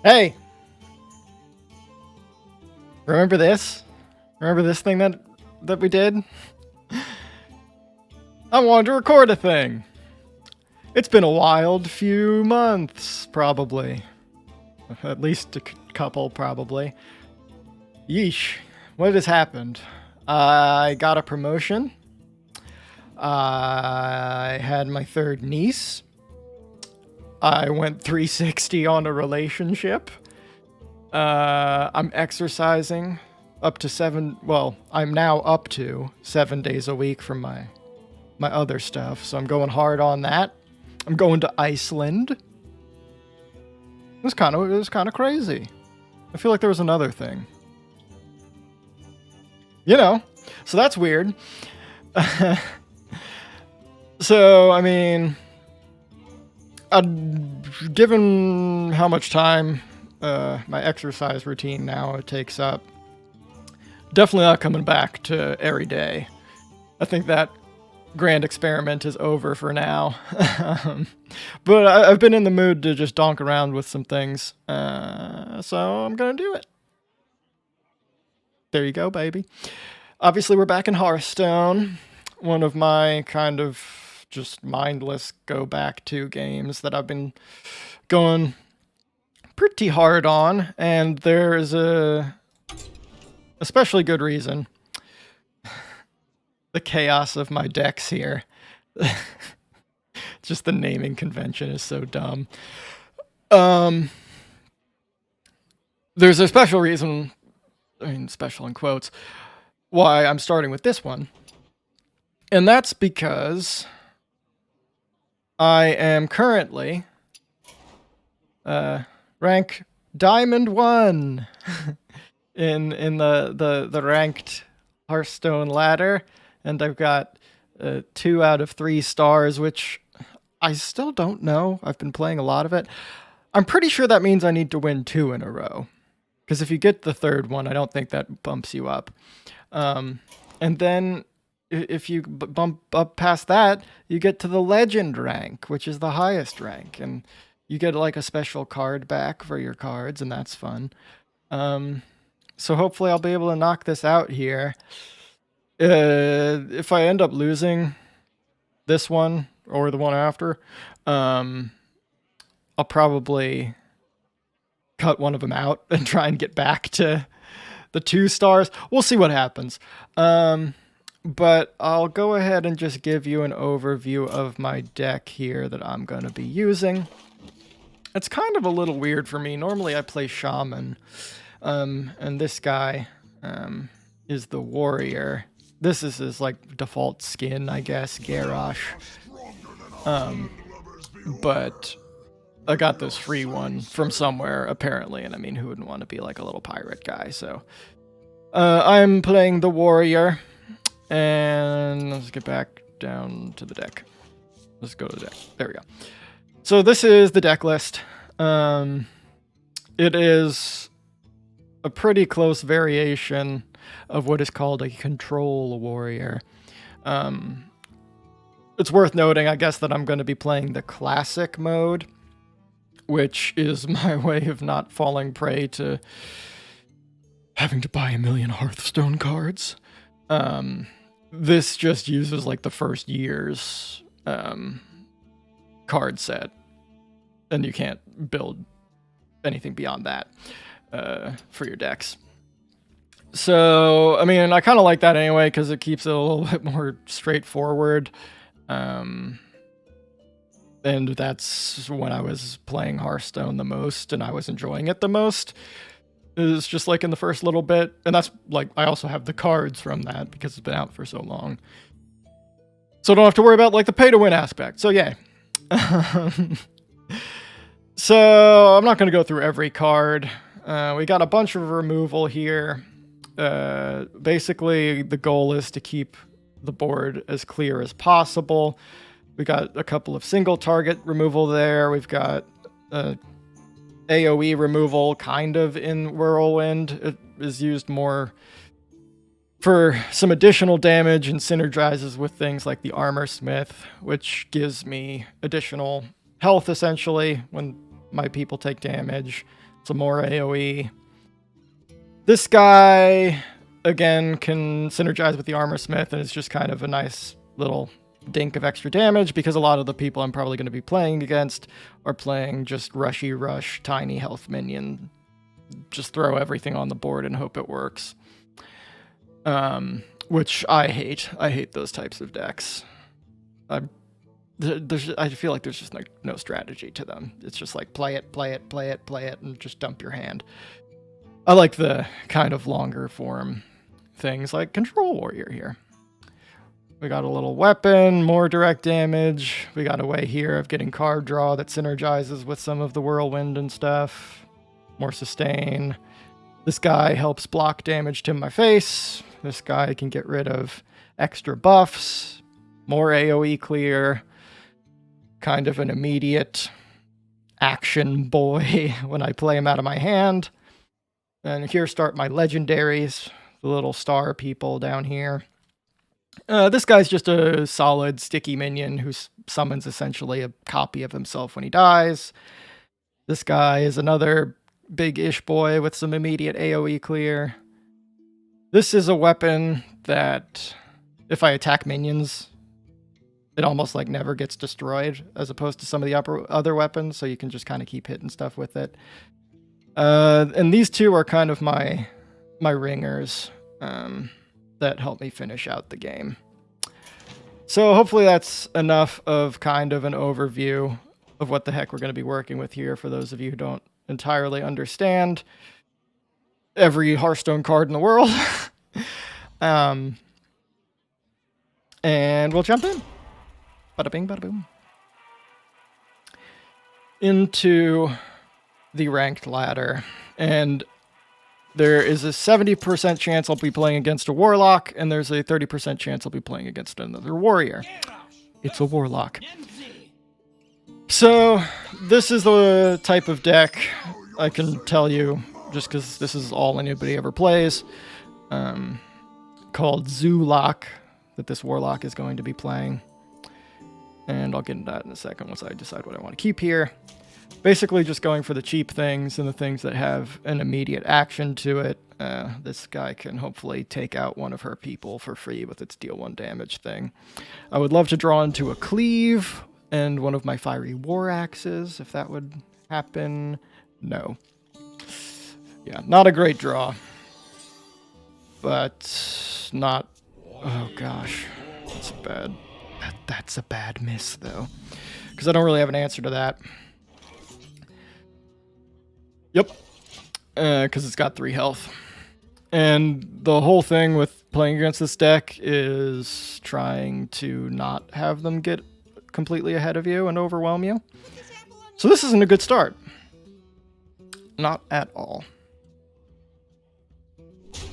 Hey, remember this? Remember this thing that we did? I wanted to record a thing. It's been a wild few months, probably. At least a couple, probably. Yeesh. What has happened? I got a promotion. I had my third niece. I went 360 on a relationship. I'm exercising up to I'm now up to 7 days a week from my other stuff, so I'm going hard on that. I'm going to Iceland. It was kind of crazy. I feel like there was another thing. So that's weird. So, I mean, given how much time my exercise routine now it takes up, definitely not coming back to every day. I think that grand experiment is over for now. But I've been in the mood to just donk around with some things, so I'm gonna do it. There you go, baby. Obviously, we're back in Hearthstone, one of my kind of just mindless go back to games that I've been going pretty hard on, and there is a especially good reason. The chaos of my decks here. Just the naming convention is so dumb. There's a special reason, special in quotes, why I'm starting with this one. And that's because I am currently rank Diamond 1 in the ranked Hearthstone ladder, and I've got 2 out of 3 stars, which I still don't know. I've been playing a lot of it. I'm pretty sure that means I need to win 2 in a row, because if you get the third one, I don't think that bumps you up. And then if you bump up past that, you get to the legend rank, which is the highest rank, and you get like a special card back for your cards, and that's fun. So hopefully I'll be able to knock this out here. If I end up losing this one or the one after, I'll probably cut one of them out and try and get back to the 2 stars. We'll see what happens. But I'll go ahead and just give you an overview of my deck here that I'm going to be using. It's kind of a little weird for me. Normally I play Shaman, and this guy is the Warrior. This is his like default skin, I guess, Garrosh. But I got this free one from somewhere, apparently, and I mean, who wouldn't want to be like a little pirate guy? So I'm playing the Warrior, and let's get back down to the deck. Let's go to the deck. There we go. So this is the deck list. It is a pretty close variation of what is called a control warrior. It's worth noting, I guess, that I'm going to be playing the classic mode, which is my way of not falling prey to having to buy 1 million Hearthstone cards. This just uses like the first year's card set, and you can't build anything beyond that for your decks. So, I mean, I kind of like that anyway, because it keeps it a little bit more straightforward. And that's when I was playing Hearthstone the most, and I was enjoying it the most. It's just like in the first little bit, and that's like, I also have the cards from that because it's been out for so long. So I don't have to worry about like the pay to win aspect. So yay. So I'm not going to go through every card. We got a bunch of removal here. Basically, the goal is to keep the board as clear as possible. We got a couple of single target removal there. We've got AoE removal kind of in Whirlwind. It is used more for some additional damage and synergizes with things like the Armor Smith, which gives me additional health essentially when my people take damage. some more AoE. This guy, again, can synergize with the Armor Smith, and it's just kind of a nice little dink of extra damage because a lot of the people I'm probably going to be playing against are playing just rushy rush, tiny health minion. Just throw everything on the board and hope it works. Which I hate. I hate those types of decks. I feel like there's just no strategy to them. It's just like play it, and just dump your hand. I like the kind of longer form things like Control Warrior here. We got a little weapon, more direct damage. We got a way here of getting card draw that synergizes with some of the whirlwind and stuff. More sustain. This guy helps block damage to my face. This guy can get rid of extra buffs. More AoE clear. Kind of an immediate action boy when I play him out of my hand. And here start my legendaries, the little star people down here. This guy's just a solid sticky minion who summons essentially a copy of himself when he dies. This guy is another big-ish boy with some immediate AoE clear. This is a weapon that, if I attack minions, it almost like never gets destroyed, as opposed to some of the other weapons, so you can just kind of keep hitting stuff with it. And these two are kind of my ringers that help me finish out the game. So hopefully that's enough of kind of an overview of what the heck we're going to be working with here for those of you who don't entirely understand every Hearthstone card in the world. And we'll jump in. Bada bing, bada boom. Into the ranked ladder. And there is a 70% chance I'll be playing against a warlock, and there's a 30% chance I'll be playing against another warrior. It's a warlock. So this is the type of deck I can tell you, just because this is all anybody ever plays, called Zoolock, that this warlock is going to be playing. And I'll get into that in a second once I decide what I want to keep here. Basically just going for the cheap things and the things that have an immediate action to it. This guy can hopefully take out one of her people for free with its deal 1 damage thing. I would love to draw into a cleave and one of my fiery war axes, if that would happen. No. Yeah, not a great draw. But not... Oh gosh, that's bad. That's a bad miss, though. Because I don't really have an answer to that. Yep. Because it's got 3 health. And the whole thing with playing against this deck is trying to not have them get completely ahead of you and overwhelm you. So this isn't a good start. Not at all.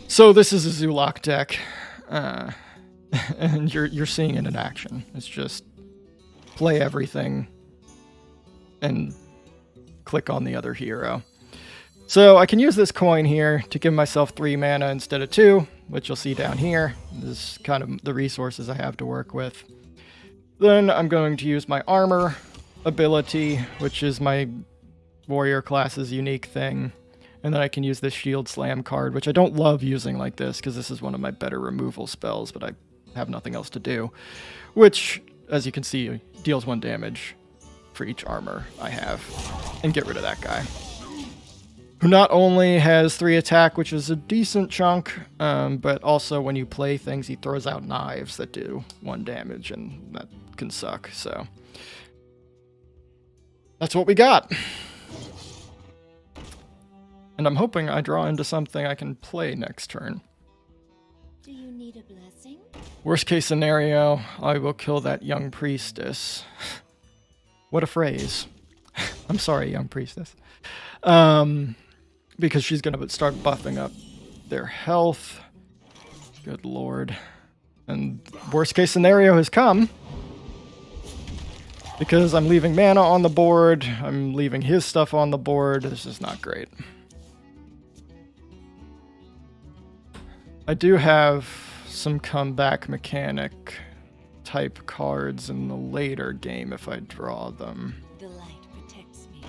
So this is a Zoolock deck. And you're seeing it in action. It's just play everything and click on the other hero. So I can use this coin here to give myself 3 mana instead of 2, which you'll see down here. This is kind of the resources I have to work with. Then I'm going to use my armor ability, which is my warrior class's unique thing. And then I can use this shield slam card, which I don't love using like this because this is one of my better removal spells, but I have nothing else to do. Which, as you can see, deals 1 damage for each armor I have. And get rid of that guy. Who not only has 3 attack, which is a decent chunk, but also when you play things, he throws out knives that do 1 damage, and that can suck, so. That's what we got. And I'm hoping I draw into something I can play next turn. Do you need a blessing? Worst case scenario, I will kill that young priestess. What a phrase. I'm sorry, young priestess. Because she's going to start buffing up their health. Good lord. And worst case scenario has come. Because I'm leaving mana on the board. I'm leaving his stuff on the board. This is not great. I do have some comeback mechanic type cards in the later game if I draw them. The light protects me.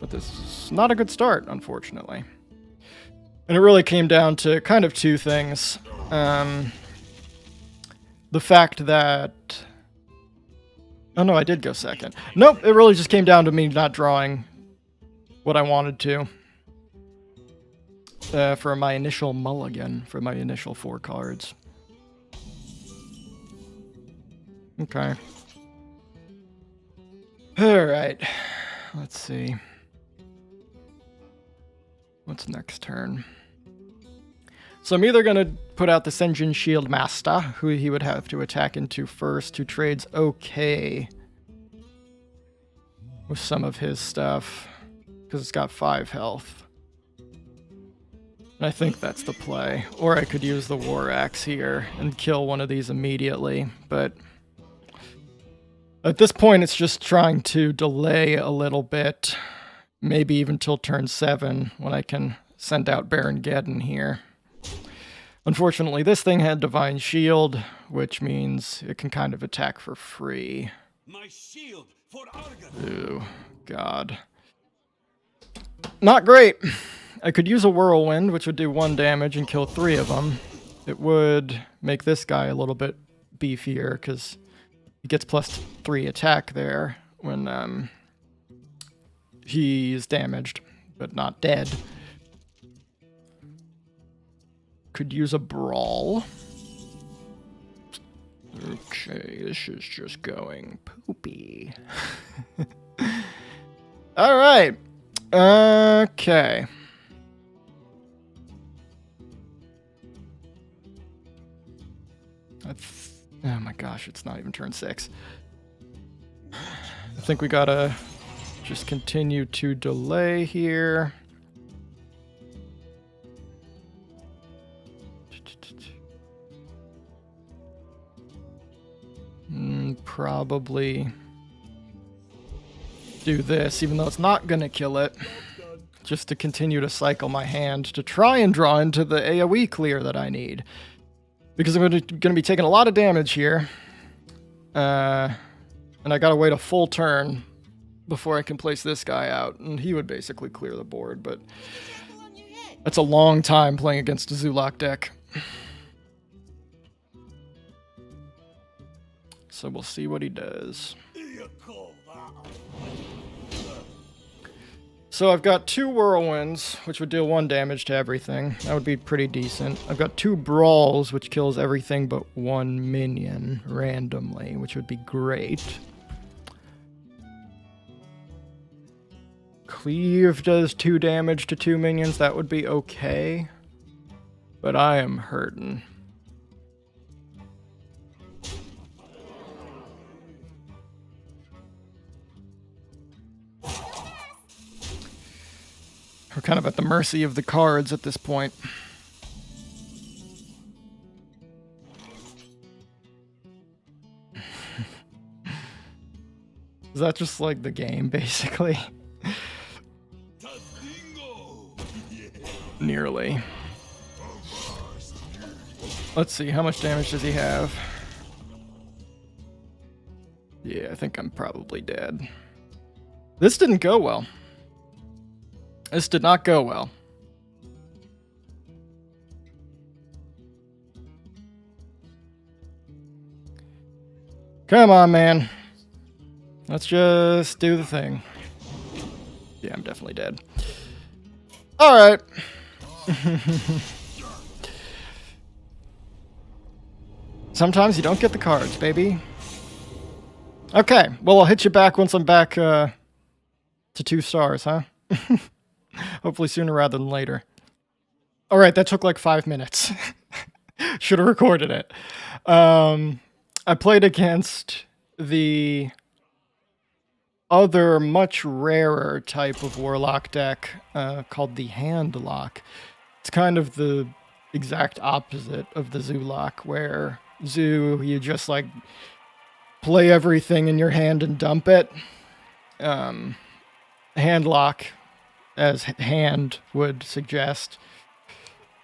But this is not a good start, unfortunately. And it really came down to kind of two things. The fact that... Oh no, I did go second. Nope, it really just came down to me not drawing what I wanted to. For my initial mulligan, for my initial 4 cards. Okay. Alright. Let's see. What's next turn? So I'm either going to put out the Senjin Shield Master, who he would have to attack into first, who trades okay with some of his stuff, because it's got 5 health. I think that's the play. Or I could use the War Axe here and kill one of these immediately, but at this point it's just trying to delay a little bit, maybe even till turn 7 when I can send out Baron Geddon here. Unfortunately, this thing had Divine Shield, which means it can kind of attack for free. My shield for Argon. Ooh, God. Not great. I could use a Whirlwind, which would do 1 damage and kill 3 of them. It would make this guy a little bit beefier, because he gets +3 attack there when he's damaged, but not dead. Could use a Brawl. Okay, this is just going poopy. Alright. Okay. Oh my gosh, it's not even turn 6. I think we gotta just continue to delay here. Probably do this, even though it's not gonna kill it. Just to continue to cycle my hand to try and draw into the AoE clear that I need. Because I'm going to be taking a lot of damage here. And I gotta wait a full turn before I can place this guy out. And he would basically clear the board, but that's a long time playing against a Zulak deck. So we'll see what he does. So I've got 2 Whirlwinds, which would deal 1 damage to everything. That would be pretty decent. I've got 2 Brawls, which kills everything but 1 minion randomly, which would be great. Cleave does 2 damage to 2 minions. That would be okay. But I am hurting. We're kind of at the mercy of the cards at this point. Is that just like the game, basically? Nearly. Let's see, how much damage does he have? Yeah, I think I'm probably dead. This didn't go well. This did not go well. Come on, man. Let's just do the thing. Yeah, I'm definitely dead. Alright. Sometimes you don't get the cards, baby. Okay, well, I'll hit you back once I'm back to 2 stars, huh? Hopefully sooner rather than later. Alright, that took like 5 minutes. Should have recorded it. I played against the other, much rarer type of Warlock deck called the Handlock. It's kind of the exact opposite of the Zulak, where Zoo, you just like play everything in your hand and dump it. Handlock, as hand would suggest,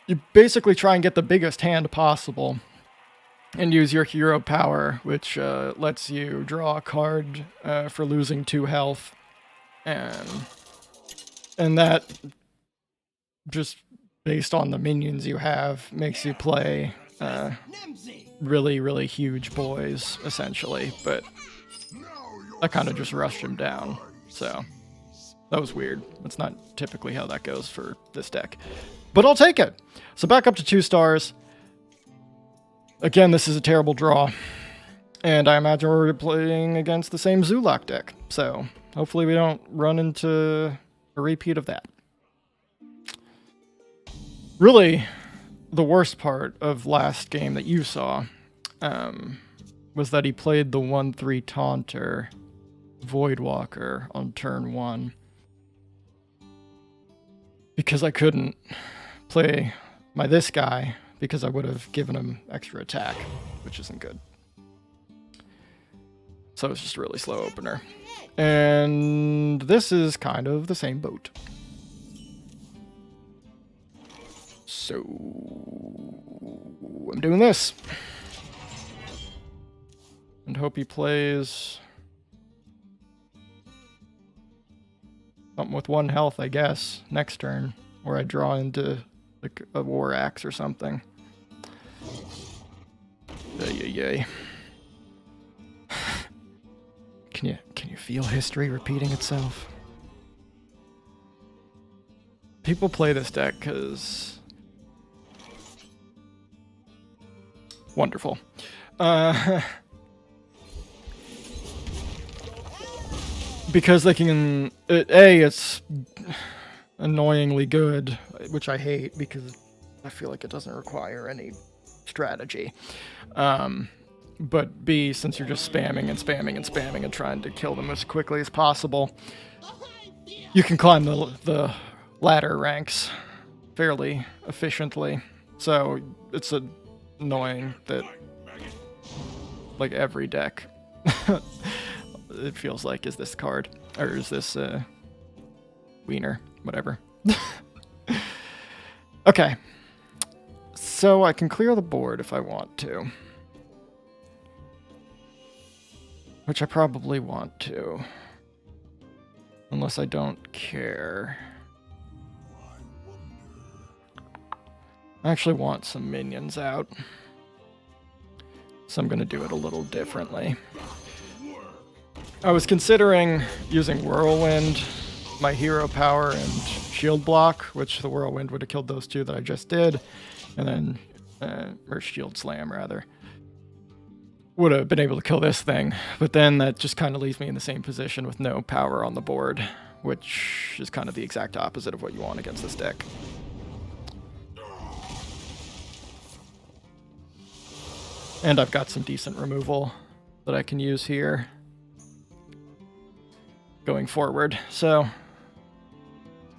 you basically try and get the biggest hand possible and use your hero power, which lets you draw a card for losing 2 health and And that, just based on the minions you have, makes you play really, really huge boys, essentially. But I kind of just rushed him down, so that was weird. That's not typically how that goes for this deck. But I'll take it. So back up to 2 stars. Again, this is a terrible draw. And I imagine we're playing against the same Zulak deck. So hopefully we don't run into a repeat of that. Really, the worst part of last game that you saw was that he played the 1/3 Taunter Voidwalker on turn 1. Because I couldn't play this guy because I would have given him extra attack, which isn't good. So it's just a really slow opener. And this is kind of the same boat. So I'm doing this. And hope he plays something with 1 health, I guess, next turn. Or I draw into like a War Axe or something. Yay. Can you feel history repeating itself? People play this deck because wonderful. Because they can it's annoyingly good, which I hate because I feel like it doesn't require any strategy. But B, since you're just spamming and trying to kill them as quickly as possible, you can climb the ladder ranks fairly efficiently. So it's annoying that like every deck it feels like is this card or is this wiener, whatever. Okay, so I can clear the board if I want to. Which I probably want to. Unless I don't care. I actually want some minions out. So I'm going to do it a little differently. I was considering using Whirlwind, my hero power, and shield block, which the Whirlwind would have killed those 2 that I just did. And then, or shield slam, rather. Would have been able to kill this thing, but then that just kind of leaves me in the same position with no power on the board, which is kind of the exact opposite of what you want against this deck. And I've got some decent removal that I can use here going forward, so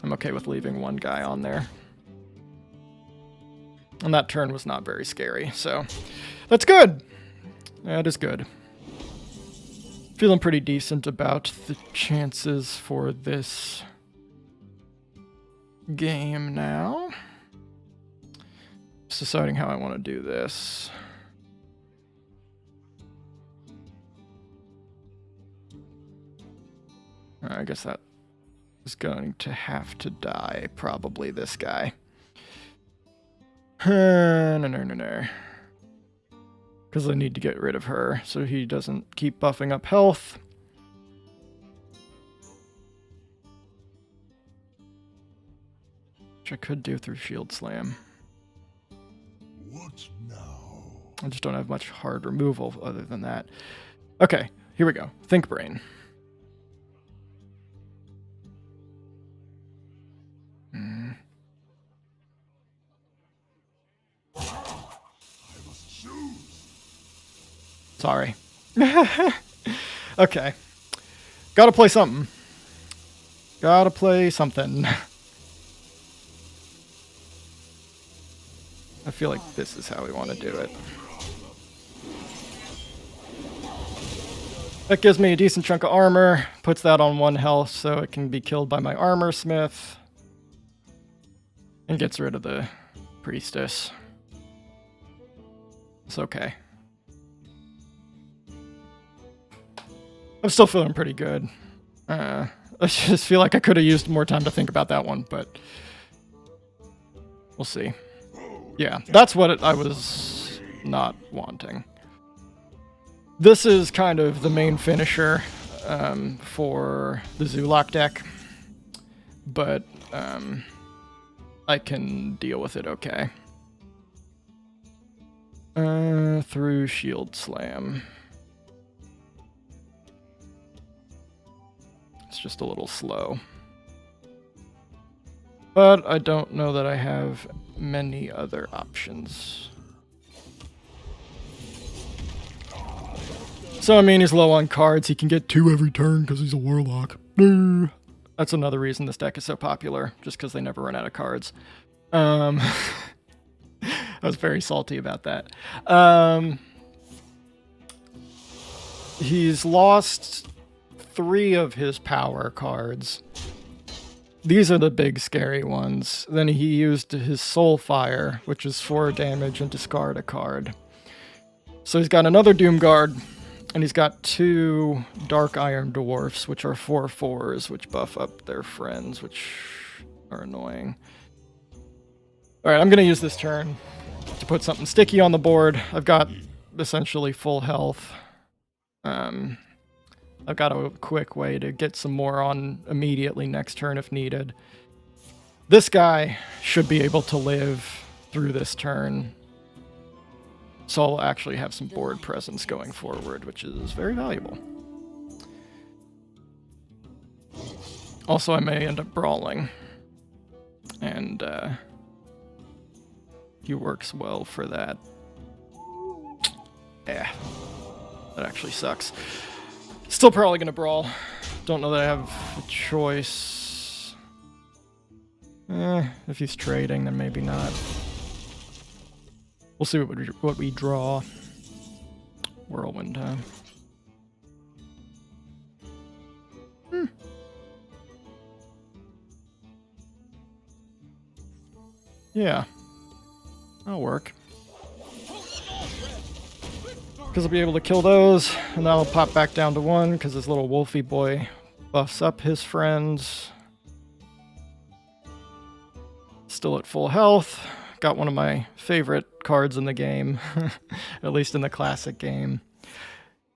I'm okay with leaving 1 guy on there. And that turn was not very scary, so that's good. That is good. Feeling pretty decent about the chances for this game now. Just deciding how I want to do this. I guess that is going to have to die. Probably this guy. No. Because I need to get rid of her so he doesn't keep buffing up health. Which I could do through Shield Slam. What now? I just don't have much hard removal other than that. Okay, here we go. Think Brain. Sorry. Okay. Gotta play something. Gotta play something. I feel like this is how we want to do it. That gives me a decent chunk of armor. Puts that on 1 health so it can be killed by my armor smith. And gets rid of the priestess. It's okay. I'm still feeling pretty good. I just feel like I could have used more time to think about that one, but we'll see. Yeah, that's what I was not wanting. This is kind of the main finisher for the Zulok deck, but I can deal with it okay. Through Shield Slam. It's just a little slow. But I don't know that I have many other options. So, I mean, he's low on cards. He can get 2 every turn because he's a Warlock. That's another reason this deck is so popular, just because they never run out of cards. I was very salty about that. He's lost 3 of his power cards. These are the big scary ones. Then he used his Soul Fire, which is 4 damage, and discard a card. So he's got another Doomguard, and he's got 2 Dark Iron Dwarfs, which are 4/4s, which buff up their friends, which are annoying. Alright, I'm going to use this turn to put something sticky on the board. I've got essentially full health. I've got a quick way to get some more on immediately next turn if needed. This guy should be able to live through this turn. So I'll actually have some board presence going forward, which is very valuable. Also, I may end up brawling. And he works well for that. Yeah, that actually sucks. Still probably going to brawl. Don't know that I have a choice. If he's trading, then maybe not. We'll see what we draw. Whirlwind time. Yeah. That'll work. Because I'll be able to kill those, and that'll pop back down to 1, because this little wolfy boy buffs up his friends. Still at full health. Got one of my favorite cards in the game, at least in the classic game.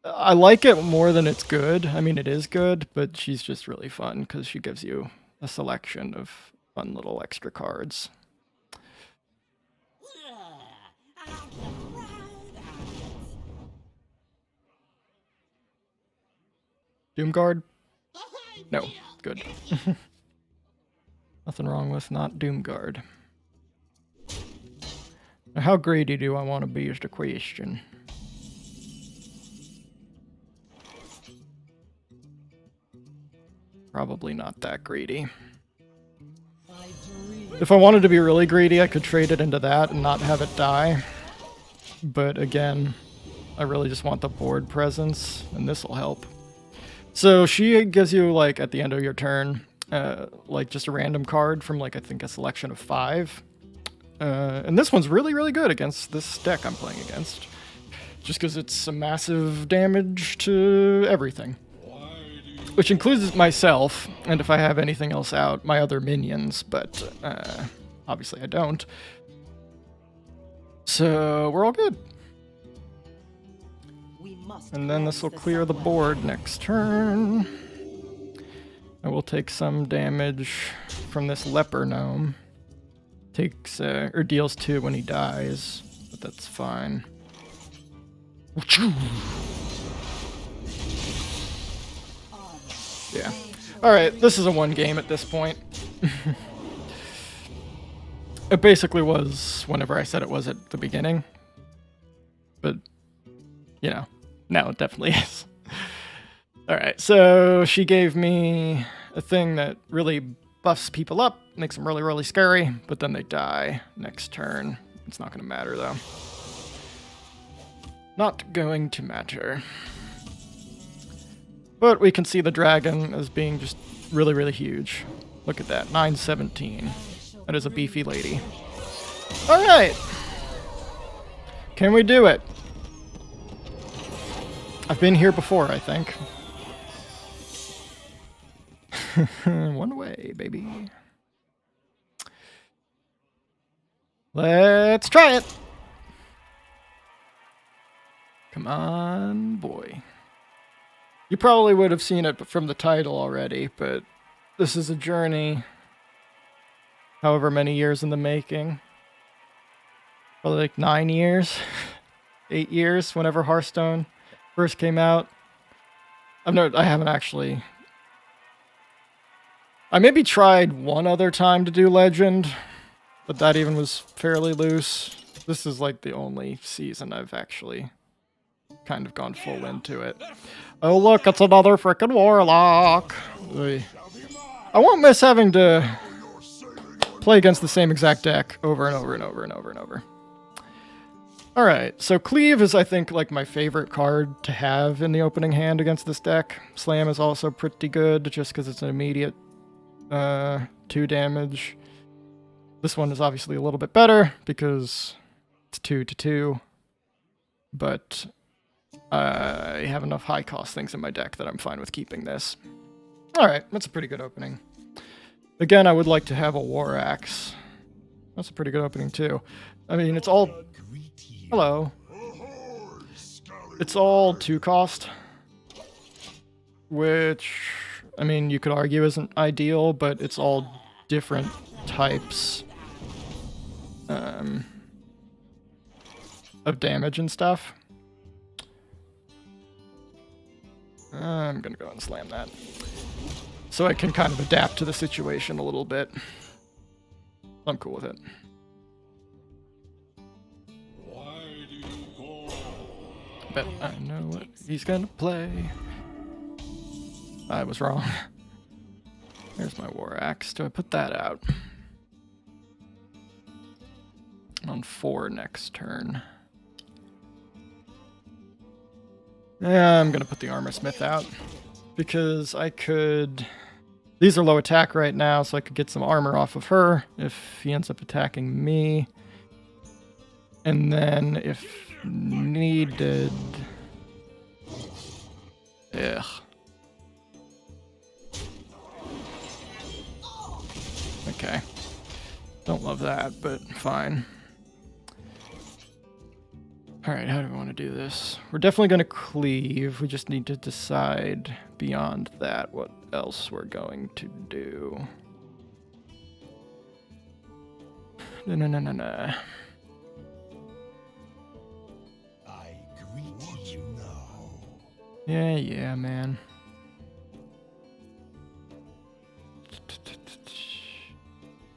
I like it more than it's good. I mean, it is good, but she's just really fun, because she gives you a selection of fun little extra cards. Doomguard? No. Good. Nothing wrong with not Doomguard. Now, how greedy do I want to be is the question. Probably not that greedy. If I wanted to be really greedy, I could trade it into that and not have it die. But again, I really just want the board presence, and this will help. So she gives you, like, at the end of your turn, like, just a random card from, like, I think a selection of 5. And this one's really, really good against this deck I'm playing against. Just because it's a massive damage to everything. Which includes myself, and if I have anything else out, my other minions, but obviously I don't. So we're all good. And then this will clear the board next turn. I will take some damage from this leper gnome. Takes or deals 2 when he dies, but that's fine. Yeah. Alright, this is a 1 game at this point. It basically was whenever I said it was at the beginning. But, you know, now it definitely is. Alright, so she gave me a thing that really buffs people up, makes them really, really scary, but then they die next turn. It's not going to matter, though. Not going to matter. But we can see the dragon as being just really, really huge. Look at that, 917. That is a beefy lady. Alright! Can we do it? I've been here before, I think. One way, baby. Let's try it. Come on, boy. You probably would have seen it from the title already, but this is a journey. However many years in the making. Probably like 9 years. 8 years, whenever Hearthstone first came out. I haven't actually... I maybe tried one other time to do Legend, but that even was fairly loose. This is like the only season I've actually kind of gone full into it. Oh look, it's another frickin' Warlock! Oy. I won't miss having to play against the same exact deck over and over and over and over and over. Alright, so Cleave is, I think, like my favorite card to have in the opening hand against this deck. Slam is also pretty good, just because it's an immediate 2 damage. This one is obviously a little bit better, because it's 2/2. But I have enough high-cost things in my deck that I'm fine with keeping this. Alright, that's a pretty good opening. Again, I would like to have a War Axe. That's a pretty good opening, too. I mean, it's all... Hello. It's all 2 cost. Which, I mean, you could argue isn't ideal, but it's all different types of damage and stuff. I'm gonna go and slam that. So I can kind of adapt to the situation a little bit. I'm cool with it. Bet I know what he's gonna play. I was wrong. There's my War Axe. Do I put that out? On 4 next turn. Yeah, I'm gonna put the Armor Smith out. Because I could... These are low attack right now, so I could get some armor off of her if he ends up attacking me. And then if needed... Ugh. Okay. Don't love that, but fine. Alright, how do we want to do this? We're definitely going to cleave. We just need to decide beyond that what else we're going to do. No. I greet you now. Yeah, man.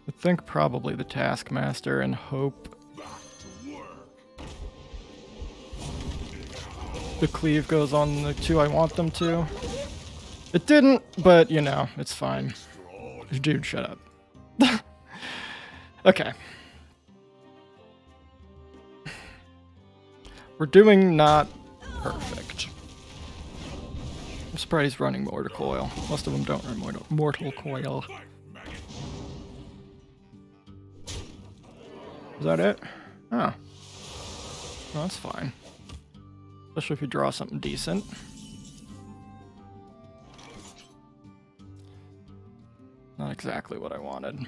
I think probably the Taskmaster and hope the cleave goes on the 2 I want them to. It didn't, but you know, it's fine. Dude, shut up. Okay. We're doing not perfect. I'm surprised he's running Mortal Coil. Most of them don't run Mortal Coil. Is that it? Oh. Well, that's fine. Especially if you draw something decent. Not exactly what I wanted.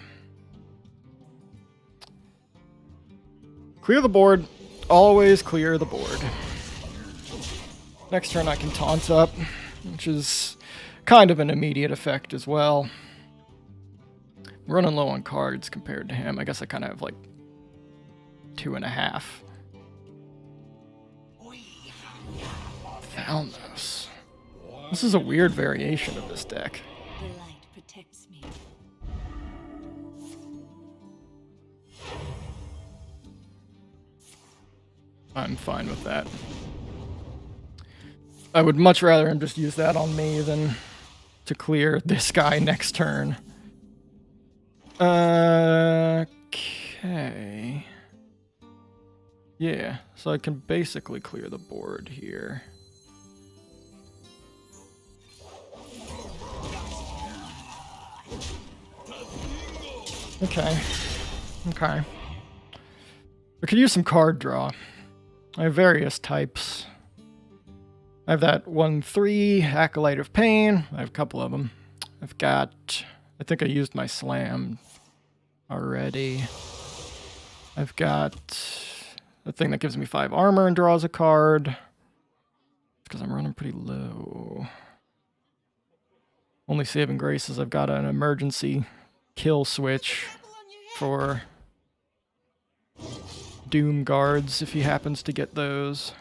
Clear the board. Always clear the board. Next turn I can taunt up, which is kind of an immediate effect as well. I'm running low on cards compared to him. I guess I kind of have like 2.5. Thalmos. This is a weird variation of this deck. The light protects me. I'm fine with that. I would much rather him just use that on me than to clear this guy next turn. Okay. Yeah, so I can basically clear the board here. Okay. I could use some card draw. I have various types. I have that 1/3 Acolyte of Pain. I have a couple of them. I've got... I think I used my slam already. I've got a thing that gives me 5 armor and draws a card. Because I'm running pretty low. Only saving grace is I've got an emergency kill switch for Doom guards if he happens to get those.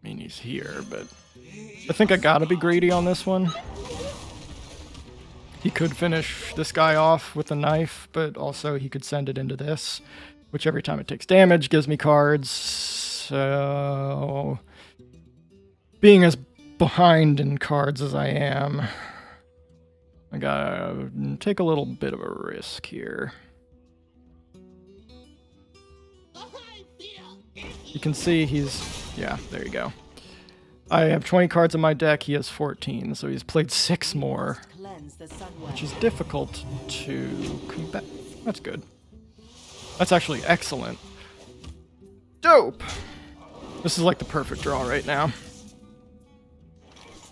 I mean, he's here, but I think I gotta be greedy on this one. He could finish this guy off with a knife, but also he could send it into this, which every time it takes damage gives me cards. So, being as behind in cards as I am, I gotta take a little bit of a risk here. You can see he's... yeah, there you go. I have 20 cards in my deck, he has 14, so he's played 6 more, which is difficult to combat. That's good. That's actually excellent. Dope! This is like the perfect draw right now.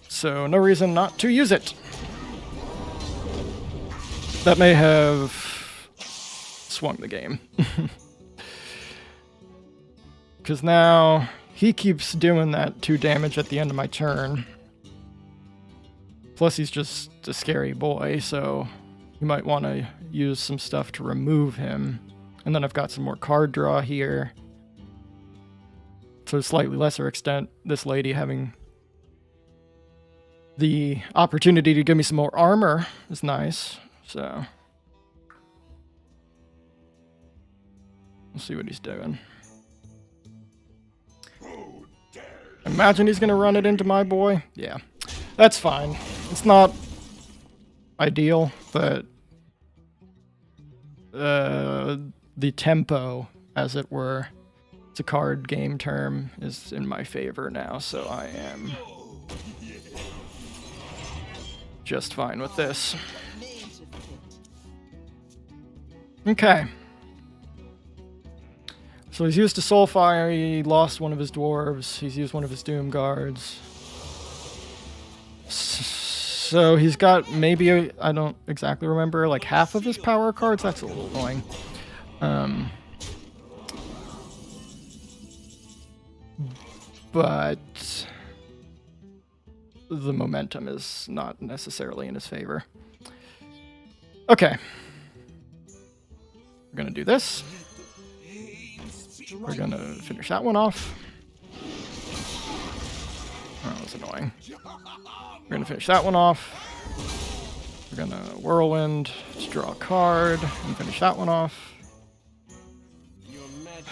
So, no reason not to use it. That may have swung the game. Because now he keeps doing that 2 damage at the end of my turn. Plus he's just a scary boy, so you might want to use some stuff to remove him. And then I've got some more card draw here. To a slightly lesser extent, this lady having the opportunity to give me some more armor is nice. So we'll see what he's doing. Imagine he's gonna run it into my boy. Yeah, that's fine. It's not ideal, but the tempo, as it were, it's a card game term, is in my favor now, so I am just fine with this. Okay. So he's used a Soulfire, he lost one of his dwarves, he's used one of his Doom guards. So he's got maybe, I don't exactly remember, like half of his power cards? That's a little annoying. But the momentum is not necessarily in his favor. Okay. We're gonna do this. We're gonna finish that one off. Oh, that was annoying. We're gonna finish that one off. We're gonna Whirlwind to draw a card and finish that one off.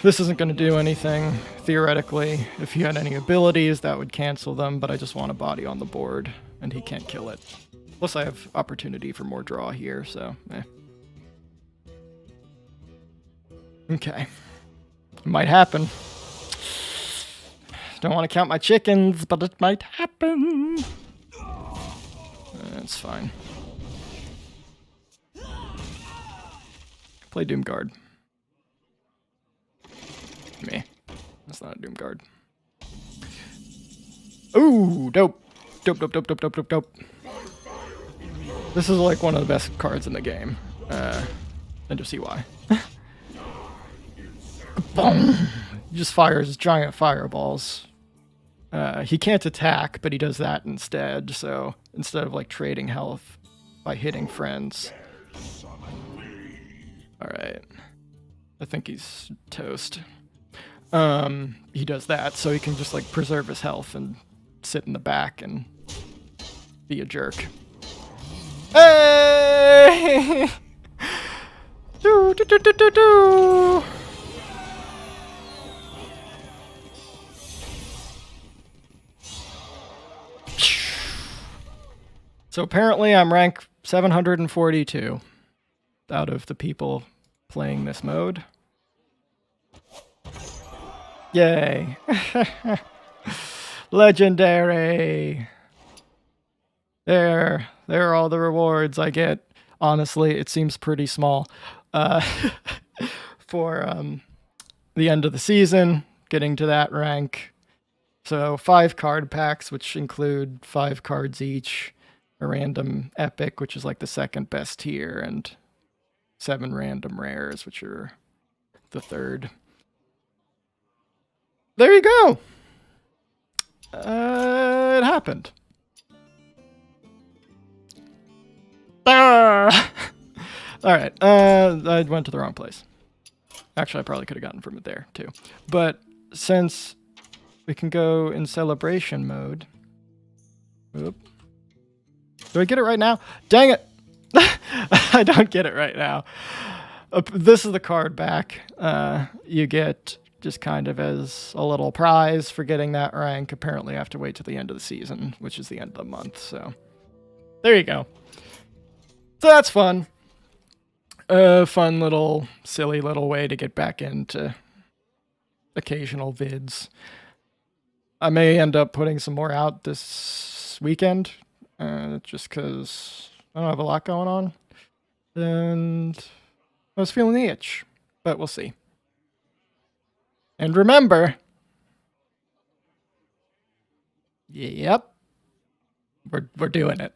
This isn't gonna do anything, theoretically. If he had any abilities, that would cancel them, but I just want a body on the board, and he can't kill it. Plus I have opportunity for more draw here, so eh. Okay. It might happen. Don't want to count my chickens, but it might happen. That's fine. Play Doom Guard. Meh. That's not a Doom Guard. Ooh, dope. Dope, dope, dope, dope, dope, dope, dope. This is like one of the best cards in the game. And just see why. Boom! He just fires giant fireballs. He can't attack, but he does that instead. So instead of like trading health by hitting friends. Alright. I think he's toast. He does that, so he can just like preserve his health and sit in the back and be a jerk. Hey! Do do do do do do. So apparently I'm rank 742 out of the people playing this mode. Yay. Legendary. There are all the rewards I get. Honestly, it seems pretty small. For the end of the season, getting to that rank. So 5 card packs, which include 5 cards each, a random epic, which is like the second best tier, and 7 random rares, which are the third. There you go. It happened. Ah! All right. I went to the wrong place. Actually, I probably could have gotten from it there too. But since we can go in celebration mode. Oop. Do I get it right now? Dang it! I don't get it right now. This is the card back. You get just kind of as a little prize for getting that rank. Apparently, I have to wait till the end of the season, which is the end of the month. So there you go. So that's fun. Fun little, silly little way to get back into occasional vids. I may end up putting some more out this weekend, just because I don't have a lot going on. And I was feeling the itch, but we'll see. And remember, yep, we're doing it.